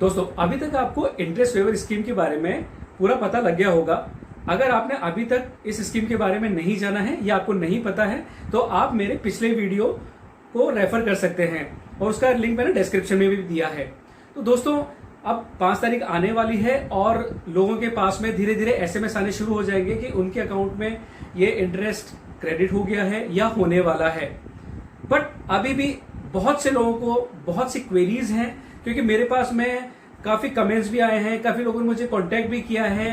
दोस्तों अभी तक आपको इंटरेस्ट वेवर स्कीम के बारे में पूरा पता लग गया होगा। अगर आपने अभी तक इस स्कीम के बारे में नहीं जाना है या आपको नहीं पता है तो आप मेरे पिछले वीडियो को रेफर कर सकते हैं और उसका लिंक मैंने डिस्क्रिप्शन में भी दिया है। तो दोस्तों अब 5 तारीख आने वाली है और लोगों के पास में धीरे धीरे एसएमएस आने शुरू हो जाएंगे कि उनके अकाउंट में ये इंटरेस्ट क्रेडिट हो गया है या होने वाला है। बट अभी भी बहुत से लोगों को बहुत सी क्वेरीज हैं, क्योंकि मेरे पास में काफी कमेंट्स भी आए हैं, काफी लोगों ने मुझे कांटेक्ट भी किया है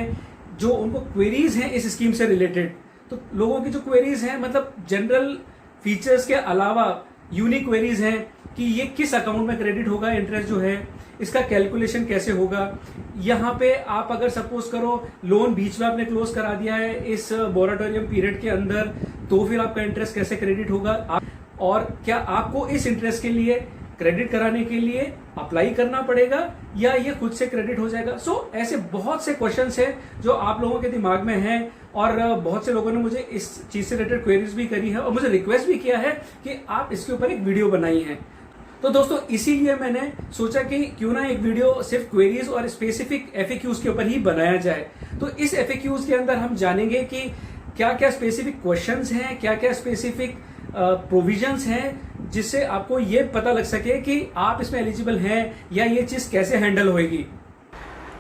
जो उनको क्वेरीज हैं इस स्कीम से रिलेटेड। तो लोगों की जो क्वेरीज हैं मतलब जनरल फीचर्स के अलावा यूनिक क्वेरीज हैं कि ये किस अकाउंट में क्रेडिट होगा, इंटरेस्ट जो है इसका कैलकुलेशन कैसे होगा। यहाँ पे आप अगर सपोज करो लोन बीच में आपने क्लोज करा दिया है इस मोरेटोरियम पीरियड के अंदर, तो फिर आपका इंटरेस्ट कैसे क्रेडिट होगा और क्या आपको इस इंटरेस्ट के लिए क्रेडिट कराने के लिए अप्लाई करना पड़ेगा या ये खुद से क्रेडिट हो जाएगा। ऐसे बहुत से क्वेश्चंस हैं जो आप लोगों के दिमाग में हैं और बहुत से लोगों ने मुझे इस चीज से रिलेटेड क्वेरीज भी करी है और मुझे रिक्वेस्ट भी किया है कि आप इसके ऊपर एक वीडियो बनाई है। तो दोस्तों इसीलिए मैंने सोचा कि क्यों ना एक वीडियो सिर्फ क्वेरीज और स्पेसिफिक एफएक्यूज के ऊपर ही बनाया जाए। तो इस एफएक्यूज के अंदर हम जानेंगे कि क्या क्या स्पेसिफिक क्वेश्चंस हैं, क्या क्या स्पेसिफिक प्रोविजंस हैं जिससे आपको ये पता लग सके कि आप इसमें एलिजिबल हैं या ये चीज़ कैसे हैंडल होएगी।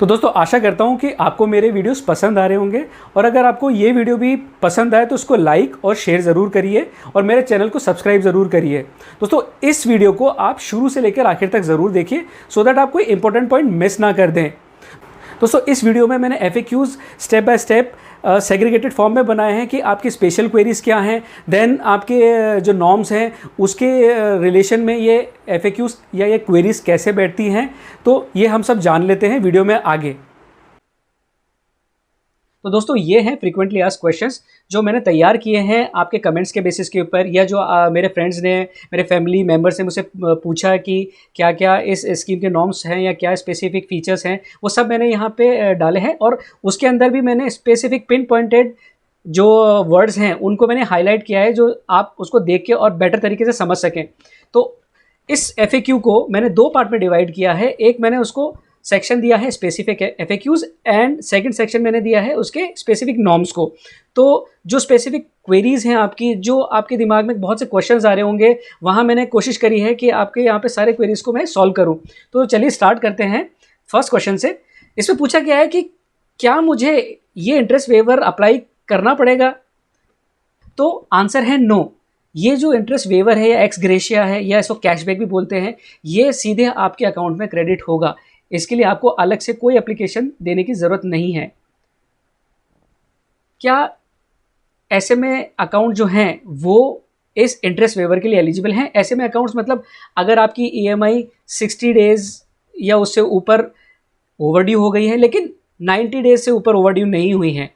तो दोस्तों आशा करता हूं कि आपको मेरे वीडियोस पसंद आ रहे होंगे और अगर आपको ये वीडियो भी पसंद आए तो उसको लाइक और शेयर ज़रूर करिए और मेरे चैनल को सब्सक्राइब ज़रूर करिए। दोस्तों इस वीडियो को आप शुरू से लेकर आखिर तक ज़रूर देखिए सो दैट आप कोई इंपॉर्टेंट पॉइंट मिस ना कर दें। दोस्तों इस वीडियो में मैंने FAQs step by step segregated form में बनाए हैं कि आपकी स्पेशल क्वेरीज क्या हैं, देन आपके जो नॉर्म्स हैं उसके रिलेशन में ये एफएक्यूज या ये क्वेरीज कैसे बैठती हैं, तो ये हम सब जान लेते हैं वीडियो में आगे। तो दोस्तों ये हैं फ्रीक्वेंटली आस्क्ड क्वेश्चंस जो मैंने तैयार किए हैं आपके कमेंट्स के बेसिस के ऊपर या जो मेरे फ्रेंड्स ने, मेरे फैमिली मेम्बर्स ने मुझसे पूछा कि क्या क्या इस स्कीम के नॉर्म्स हैं या क्या स्पेसिफिक फीचर्स हैं, वो सब मैंने यहाँ पे डाले हैं और उसके अंदर भी मैंने स्पेसिफिक पिन पॉइंटेड जो वर्ड्स हैं उनको मैंने हाईलाइट किया है जो आप उसको देख के और बेटर तरीके से समझ सकें। तो इस एफएक्यू को मैंने 2 पार्ट में डिवाइड किया है। एक मैंने उसको सेक्शन दिया है specific FAQs and second section मैंने दिया है उसके स्पेसिफिक नॉर्म्स को। तो जो स्पेसिफिक क्वेरीज हैं आपकी, जो आपके दिमाग में बहुत से क्वेश्चंस आ रहे होंगे, वहां मैंने कोशिश करी है कि आपके यहाँ पे सारे क्वेरीज को मैं सॉल्व करूं। तो चलिए स्टार्ट करते हैं फर्स्ट क्वेश्चन से। इसमें पूछा गया है कि क्या मुझे ये इंटरेस्ट वेवर अप्लाई करना पड़ेगा? तो आंसर है नो। ये जो इंटरेस्ट वेवर है या एक्स ग्रेशिया है या इसको कैशबैक भी बोलते हैं, ये सीधे आपके अकाउंट में क्रेडिट होगा। इसके लिए आपको अलग से कोई एप्लीकेशन देने की ज़रूरत नहीं है। क्या ऐसे में अकाउंट जो हैं वो इस इंटरेस्ट वेवर के लिए एलिजिबल हैं? ऐसे में अकाउंट्स मतलब अगर आपकी ईएमआई 60 डेज या उससे ऊपर ओवरड्यू हो गई है लेकिन 90 डेज से ऊपर ओवरड्यू नहीं हुई है,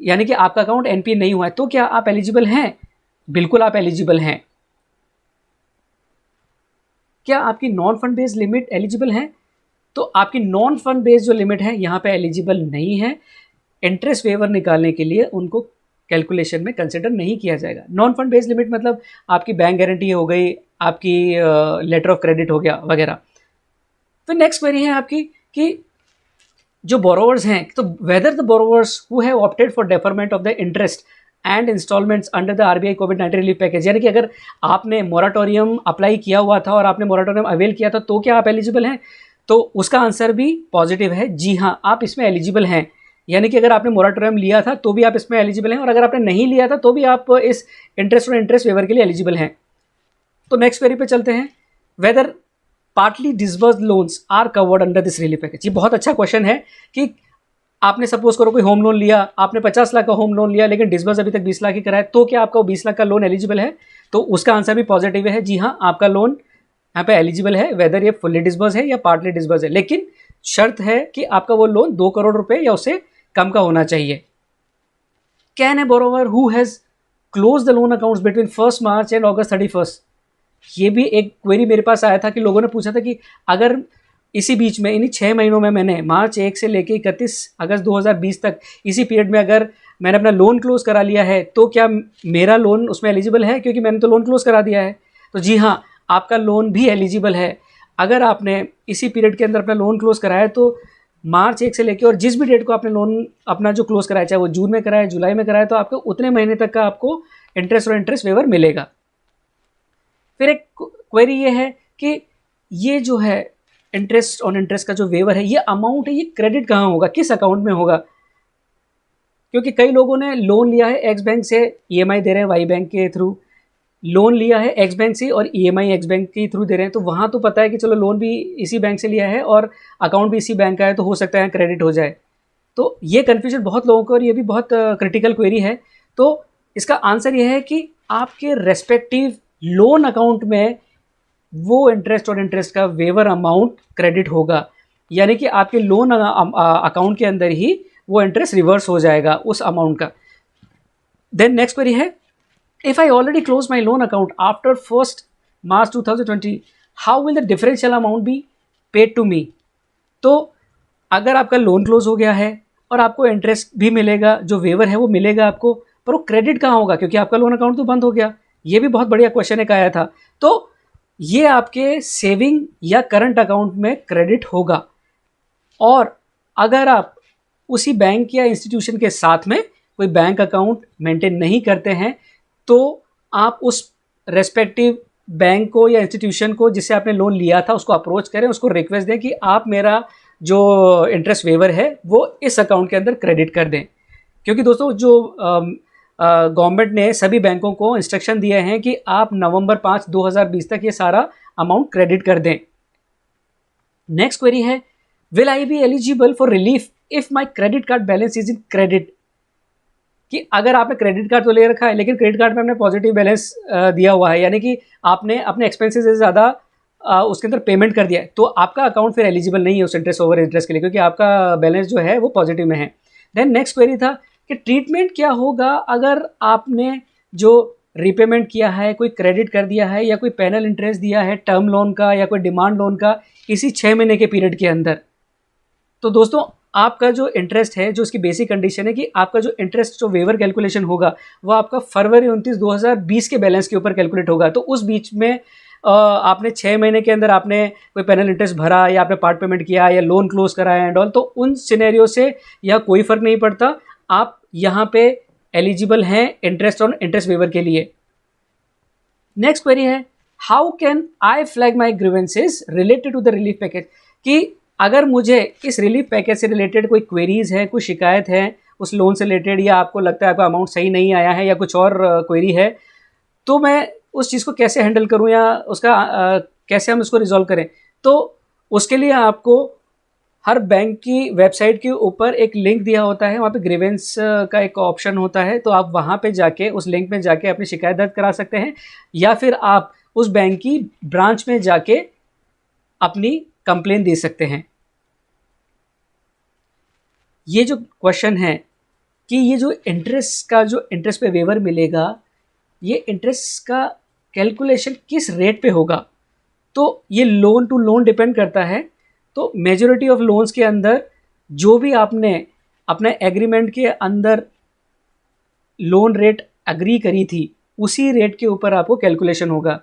यानी कि आपका अकाउंट एनपीए नहीं हुआ है, तो क्या आप एलिजिबल हैं? बिल्कुल आप एलिजिबल हैं। क्या आपकी non fund based limit eligible है? तो आपकी नॉन फंड बेस्ड जो लिमिट है यहाँ पे एलिजिबल नहीं है। इंटरेस्ट वेवर निकालने के लिए उनको कैलकुलेशन में कंसिडर नहीं किया जाएगा। नॉन फंड बेस्ड लिमिट मतलब आपकी बैंक गारंटी हो गई, आपकी लेटर ऑफ क्रेडिट हो गया वगैरह। फिर नेक्स्ट क्वेरी है आपकी कि जो बोरोवर्स हैं, तो whether the borrowers who have opted for deferment of the interest and instalments under the RBI कोविड-19 रिलीफ पैकेज, यानी कि अगर आपने मोराटोरियम अप्लाई किया हुआ था और आपने मोराटोरियम अवेल किया था तो क्या आप एलिजिबल हैं? तो उसका आंसर भी पॉजिटिव है, जी हाँ आप इसमें एलिजिबल हैं। यानी कि अगर आपने मोराटोरियम लिया था तो भी आप इसमें एलिजिबल हैं और अगर आपने नहीं लिया था तो भी आप इस इंटरेस्ट और इंटरेस्ट वेवर के लिए एलिजिबल हैं। तो नेक्स्ट क्वेरी पे चलते हैं, whether partly disbursed loans are covered under this relief package. ये बहुत अच्छा क्वेश्चन है कि आपने सपोज करो कोई होम लोन लिया, आपने 50 लाख का होम लोन लिया लेकिन डिसबर्स अभी तक 20 लाख ही कराया, तो क्या आपका 20 लाख का लोन एलिजिबल है? तो उसका आंसर भी पॉजिटिव है, जी हाँ आपका लोन यहाँ पे एलिजिबल है, वेदर ये फुल्ली डिसबर्स है या पार्टली डिसबर्स है। लेकिन शर्त है कि आपका वो लोन 2 करोड़ रुपए या उससे कम का होना चाहिए। Can a borrower who has close the loan accounts between 1 March and August 31, ये भी एक क्वेरी मेरे पास आया था कि लोगों ने पूछा था कि अगर इसी बीच में इन्हीं 6 महीनों में मैंने मार्च 1 से लेके 31 अगस्त 2020 तक इसी पीरियड में अगर मैंने अपना लोन क्लोज करा लिया है तो क्या मेरा लोन उसमें एलिजिबल है, क्योंकि मैंने तो लोन क्लोज करा दिया है। तो जी हाँ आपका लोन भी एलिजिबल है। अगर आपने इसी पीरियड के अंदर अपना लोन क्लोज कराया तो मार्च 1 से लेके और जिस भी डेट को आपने लोन अपना जो क्लोज कराया, चाहे वो जून में कराया, जुलाई में कराया, तो आपको उतने महीने तक का आपको इंटरेस्ट और इंटरेस्ट वेवर मिलेगा। फिर एक क्वेरी ये है कि ये जो है इंटरेस्ट ऑन इंटरेस्ट का जो वेवर है, ये अमाउंट है, ये क्रेडिट कहाँ होगा, किस अकाउंट में होगा? क्योंकि कई लोगों ने लोन लिया है एक्स बैंक से, ईएमआई दे रहे हैं वाई बैंक के थ्रू, लोन लिया है एक्स बैंक से और ईएमआई एक्स बैंक के थ्रू दे रहे हैं, तो वहाँ तो पता है कि चलो लोन भी इसी बैंक से लिया है और अकाउंट भी इसी बैंक का है, तो हो सकता है क्रेडिट हो जाए। तो ये कन्फ्यूजन बहुत लोगों को और ये भी बहुत क्रिटिकल क्वेरी है। तो इसका आंसर ये है कि आपके रेस्पेक्टिव लोन अकाउंट में वो इंटरेस्ट और इंटरेस्ट का वेवर अमाउंट क्रेडिट होगा, यानी कि आपके लोन अकाउंट के अंदर ही वो इंटरेस्ट रिवर्स हो जाएगा उस अमाउंट का। देन नेक्स्ट क्वेरी है, if I already close my loan account after 1 March 2020, how will the differential amount be paid to me? तो अगर आपका लोन क्लोज हो गया है और आपको इंटरेस्ट भी मिलेगा, जो वेवर है वो मिलेगा आपको, पर वो क्रेडिट कहाँ होगा, क्योंकि आपका लोन अकाउंट तो बंद हो गया। ये भी बहुत बढ़िया क्वेश्चन एक आया था। तो ये आपके सेविंग या करंट अकाउंट में क्रेडिट होगा, और अगर आप उसी बैंक या इंस्टीट्यूशन के साथ में कोई बैंक अकाउंट मेंटेन नहीं करते हैं, तो आप उस रेस्पेक्टिव बैंक को या इंस्टीट्यूशन को जिससे आपने लोन लिया था उसको अप्रोच करें, उसको रिक्वेस्ट दें कि आप मेरा जो इंटरेस्ट वेवर है वो इस अकाउंट के अंदर क्रेडिट कर दें। क्योंकि दोस्तों जो गवर्नमेंट ने सभी बैंकों को इंस्ट्रक्शन दिए हैं कि आप नवंबर 5, 2020 तक ये सारा अमाउंट क्रेडिट कर दें। नेक्स्ट क्वेरी है, will I be eligible for relief if my credit card balance is in credit? कि अगर आपने क्रेडिट कार्ड तो ले रखा है लेकिन क्रेडिट कार्ड में आपने पॉजिटिव बैलेंस दिया हुआ है, यानी कि आपने अपने एक्सपेंसेस से ज़्यादा उसके अंदर पेमेंट कर दिया है, तो आपका अकाउंट फिर एलिजिबल नहीं है उस इंटरेस्ट ओवर इंटरेस्ट के लिए, क्योंकि आपका बैलेंस जो है वो पॉजिटिव में है। देन नेक्स्ट क्वेरी था कि ट्रीटमेंट क्या होगा अगर आपने जो रीपेमेंट किया है, कोई क्रेडिट कर दिया है या कोई पैनल इंटरेस्ट दिया है टर्म लोन का या कोई डिमांड लोन का इसी 6 महीने के पीरियड के अंदर। तो दोस्तों आपका जो इंटरेस्ट है, जो इसकी बेसिक कंडीशन है कि आपका जो इंटरेस्ट जो वेवर कैलकुलेशन होगा वो आपका फरवरी 29, 2020 के बैलेंस के ऊपर कैलकुलेट होगा। तो उस बीच में आपने 6 महीने के अंदर आपने कोई पैनल इंटरेस्ट भरा या आपने पार्ट पेमेंट किया या लोन क्लोज कराया एंड ऑल, तो उन सिनेरियो से यह कोई फर्क नहीं पड़ता, आप यहाँ पे एलिजिबल हैं इंटरेस्ट और इंटरेस्ट वेवर के लिए। नेक्स्ट क्वेरी है, how can I flag my grievances related to the relief package? कि अगर मुझे इस रिलीफ पैकेज से रिलेटेड कोई क्वेरीज है, कोई शिकायत है उस लोन से रिलेटेड, या आपको लगता है आपका अमाउंट सही नहीं आया है या कुछ और क्वेरी है, तो मैं उस चीज़ को कैसे हैंडल करूं या उसका कैसे हम उसको रिजॉल्व करें? तो उसके लिए आपको हर बैंक की वेबसाइट के ऊपर एक लिंक दिया होता है, वहाँ पे ग्रीवेंस का एक ऑप्शन होता है, तो आप वहाँ पे जाके उस लिंक में जाके अपनी शिकायत दर्ज करा सकते हैं, या फिर आप उस बैंक की ब्रांच में जाके अपनी कंप्लेन दे सकते हैं। ये जो क्वेश्चन है कि ये जो इंटरेस्ट का जो इंटरेस्ट पे वेवर मिलेगा, ये इंटरेस्ट का कैलकुलेशन किस रेट पे होगा, तो ये लोन टू लोन डिपेंड करता है। तो मेजॉरिटी ऑफ लोन्स के अंदर जो भी आपने अपने एग्रीमेंट के अंदर लोन रेट अग्री करी थी उसी रेट के ऊपर आपको कैलकुलेशन होगा।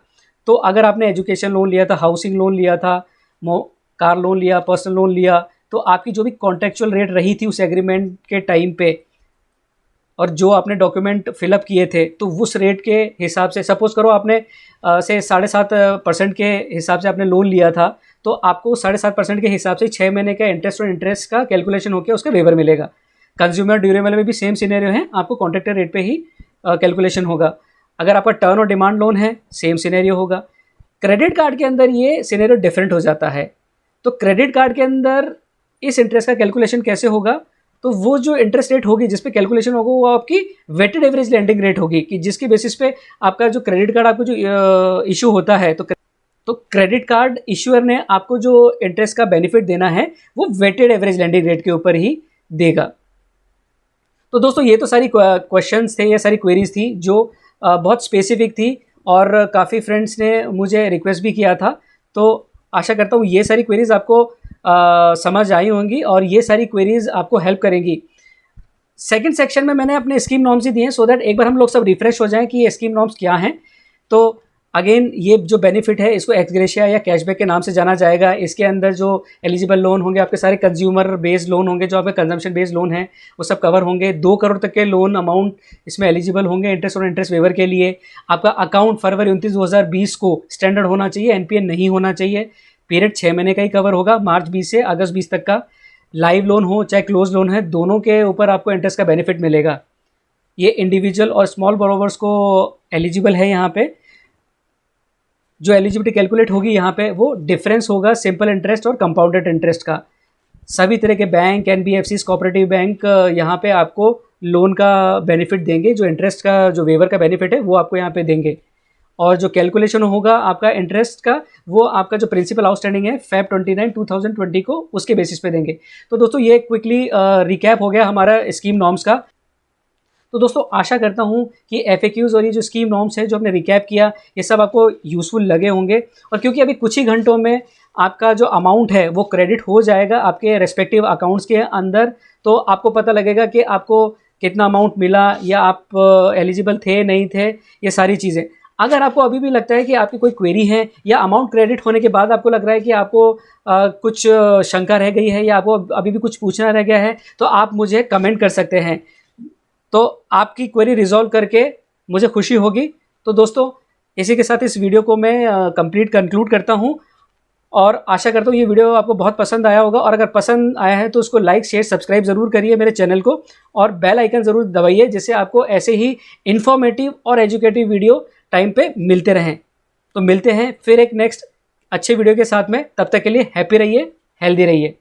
तो अगर आपने एजुकेशन लोन लिया था, हाउसिंग लोन लिया था, कार लोन लिया, पर्सनल लोन लिया, तो आपकी जो भी कॉन्ट्रेक्चुअल रेट रही थी उस एग्रीमेंट के टाइम पे और जो आपने डॉक्यूमेंट फिलअप किए थे, तो उस रेट के हिसाब से, सपोज करो आपने से 7.5% के हिसाब से आपने लोन लिया था, तो आपको 7.5% के हिसाब से 6 महीने का इंटरेस्ट और इंटरेस्ट का कैलकुलेशन होकर उसका वेवर मिलेगा। कंज्यूमर ड्यूरेबल में भी सेम सिनेरियो है, आपको कॉन्ट्रैक्टर रेट पे ही कैलकुलेशन होगा। अगर आपका टर्न और डिमांड लोन है, सेम सिनेरियो होगा। क्रेडिट कार्ड के अंदर ये सिनेरियो डिफरेंट हो जाता है। तो क्रेडिट कार्ड के अंदर इस इंटरेस्ट का कैलकुलेशन कैसे होगा, तो वो जो इंटरेस्ट रेट होगी जिस पे कैलकुलेशन होगा वो आपकी वेटेड एवरेज लैंडिंग रेट होगी, कि जिसकी बेसिस पे आपका जो क्रेडिट कार्ड आपको जो इशू होता है, तो क्रेडिट कार्ड इशूअर ने आपको जो इंटरेस्ट का बेनिफिट देना है वो वेटेड एवरेज लैंडिंग रेट के ऊपर ही देगा। तो दोस्तों ये तो सारी क्वेश्चंस थे, ये सारी क्वेरीज थी जो बहुत स्पेसिफिक थी और काफ़ी फ्रेंड्स ने मुझे रिक्वेस्ट भी किया था। तो आशा करता हूँ ये सारी क्वेरीज आपको समझ आई होंगी और ये सारी क्वेरीज आपको हेल्प करेंगी। सेकंड सेक्शन में मैंने अपने स्कीम नॉर्म्स ही दिए हैं, सो दैट एक बार हम लोग सब रिफ्रेश हो जाएं कि ये स्कीम नॉर्म्स क्या हैं। तो अगेन ये जो बेनिफिट है इसको एक्सग्रेशिया या कैशबैक के नाम से जाना जाएगा। इसके अंदर जो एलिजिबल लोन होंगे आपके सारे कंज्यूमर बेस्ड लोन होंगे, जो आपके कंजम्पशन बेस्ड लोन है वो सब कवर होंगे। 2 करोड़ तक के लोन अमाउंट इसमें एलिजिबल होंगे इंटरेस्ट और इंटरेस्ट वेवर के लिए। आपका अकाउंट फरवरी 29, 2020 को स्टैंडर्ड होना चाहिए, एनपीए नहीं होना चाहिए। पीरियड 6 महीने का ही कवर होगा, मार्च 20 से अगस्त 20 तक का। लाइव लोन हो चाहे क्लोज लोन है, दोनों के ऊपर आपको इंटरेस्ट का बेनिफिट मिलेगा। ये इंडिविजुअल और स्मॉल बोरोवर्स को एलिजिबल है। यहाँ पे जो एलिजिबिलिटी कैलकुलेट होगी यहाँ पे वो डिफरेंस होगा सिंपल इंटरेस्ट और कंपाउंडेड इंटरेस्ट का। सभी तरह के बैंक, एनबीएफसीज, कोऑपरेटिव बैंक यहाँ पे आपको लोन का बेनिफिट देंगे। जो इंटरेस्ट का जो वेवर का बेनिफिट है वो आपको यहाँ पे देंगे। और जो कैलकुलेशन होगा आपका इंटरेस्ट का, वो आपका जो प्रिंसिपल आउटस्टैंडिंग है फेब 29, 2020 को उसके बेसिस पे देंगे। तो दोस्तों ये क्विकली रिकैप हो गया हमारा स्कीम नॉर्म्स का। तो दोस्तों आशा करता हूँ कि एफएक्यूज़ और ये जो स्कीम नॉर्म्स है जो हमने रिकैप किया, ये सब आपको यूज़फुल लगे होंगे। और क्योंकि अभी कुछ ही घंटों में आपका जो अमाउंट है वो क्रेडिट हो जाएगा आपके रेस्पेक्टिव अकाउंट्स के अंदर, तो आपको पता लगेगा कि आपको कितना अमाउंट मिला या आप एलिजिबल थे नहीं थे, ये सारी चीज़ें। अगर आपको अभी भी लगता है कि आपकी कोई क्वेरी है या अमाउंट क्रेडिट होने के बाद आपको लग रहा है कि आपको कुछ शंका रह गई है या आपको अभी भी कुछ पूछना रह गया है, तो आप मुझे कमेंट कर सकते हैं। तो आपकी क्वेरी रिजॉल्व करके मुझे खुशी होगी। तो दोस्तों इसी के साथ इस वीडियो को मैं कंक्लूड करता हूँ और आशा करता हूँ ये वीडियो आपको बहुत पसंद आया होगा। और अगर पसंद आया है तो उसको लाइक, शेयर, सब्सक्राइब ज़रूर करिए मेरे चैनल को, और बेल आइकन ज़रूर दबाइए, जिससे आपको ऐसे ही इन्फॉर्मेटिव और एजुकेटिव वीडियो टाइम पे मिलते रहें। तो मिलते हैं फिर एक नेक्स्ट अच्छे वीडियो के साथ में। तब तक के लिए हैप्पी रहिए, हेल्दी रहिए।